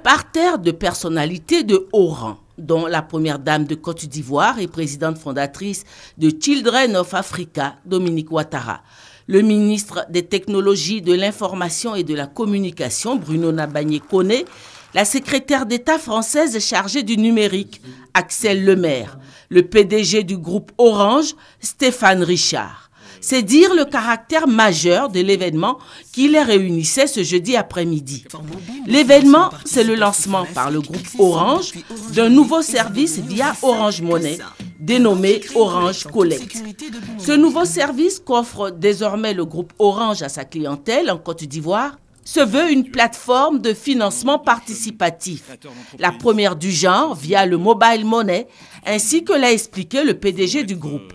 parterre de personnalités de haut rang, dont la première dame de Côte d'Ivoire et présidente fondatrice de Children of Africa, Dominique Ouattara, le ministre des Technologies, de l'Information et de la Communication, Bruno Nabagné-Koné, la secrétaire d'État française chargée du numérique, Axel Lemaire, le PDG du groupe Orange, Stéphane Richard. C'est dire le caractère majeur de l'événement qui les réunissait ce jeudi après-midi. L'événement, c'est le lancement par le groupe Orange d'un nouveau service via Orange Money, dénommé Orange Collect. Ce nouveau service qu'offre désormais le groupe Orange à sa clientèle en Côte d'Ivoire se veut une plateforme de financement participatif, la première du genre via le mobile money, ainsi que l'a expliqué le PDG du groupe.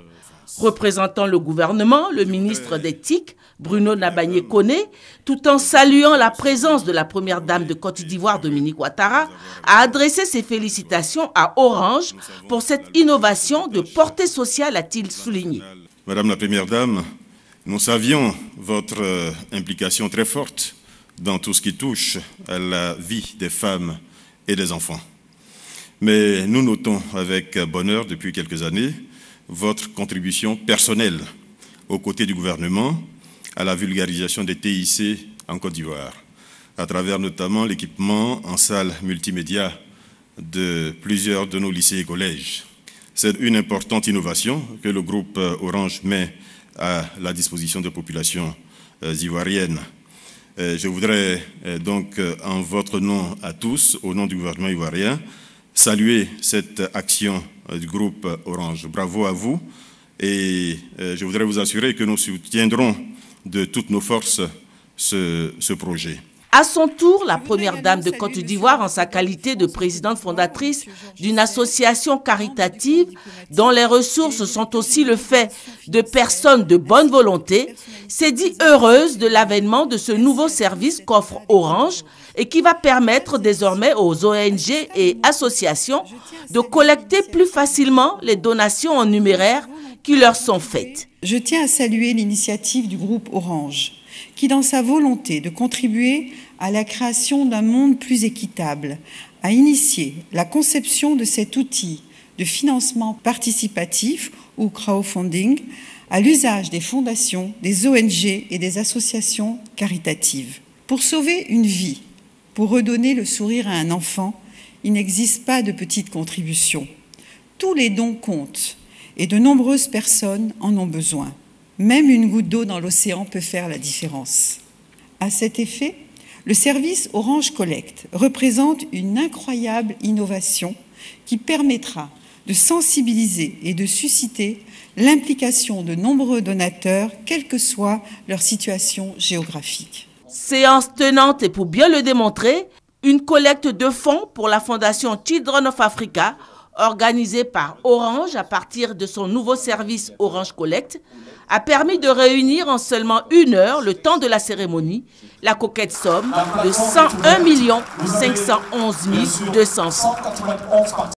Représentant le gouvernement, le ministre des TIC, Bruno Nabagné-Koné, tout en saluant la présence de la première dame de Côte d'Ivoire, Dominique Ouattara, a adressé ses félicitations à Orange pour cette innovation de portée sociale, a-t-il souligné. Madame la première dame, nous savions votre implication très forte dans tout ce qui touche à la vie des femmes et des enfants. Mais nous notons avec bonheur depuis quelques années votre contribution personnelle aux côtés du gouvernement à la vulgarisation des TIC en Côte d'Ivoire, à travers notamment l'équipement en salles multimédia de plusieurs de nos lycées et collèges. C'est une importante innovation que le groupe Orange met à la disposition des populations ivoiriennes. Je voudrais donc, en votre nom à tous, au nom du gouvernement ivoirien, saluer cette action du groupe Orange. Bravo à vous et je voudrais vous assurer que nous soutiendrons de toutes nos forces ce projet. À son tour, la première dame de Côte d'Ivoire, en sa qualité de présidente fondatrice d'une association caritative dont les ressources sont aussi le fait de personnes de bonne volonté, s'est dit heureuse de l'avènement de ce nouveau service qu'offre Orange et qui va permettre désormais aux ONG et associations de collecter plus facilement les donations en numéraire qui leur sont faites. Je tiens à saluer l'initiative du groupe Orange, qui, dans sa volonté de contribuer à la création d'un monde plus équitable, a initié la conception de cet outil de financement participatif ou crowdfunding à l'usage des fondations, des ONG et des associations caritatives. Pour sauver une vie, pour redonner le sourire à un enfant, il n'existe pas de petites contributions. Tous les dons comptent et de nombreuses personnes en ont besoin. Même une goutte d'eau dans l'océan peut faire la différence. À cet effet, le service Orange Collect représente une incroyable innovation qui permettra de sensibiliser et de susciter l'implication de nombreux donateurs, quelle que soit leur situation géographique. Séance tenante et pour bien le démontrer, une collecte de fonds pour la fondation Children of Africa, organisée par Orange à partir de son nouveau service Orange Collect, a permis de réunir en seulement 1 heure, le temps de la cérémonie, la coquette somme de 101 511 200 francs.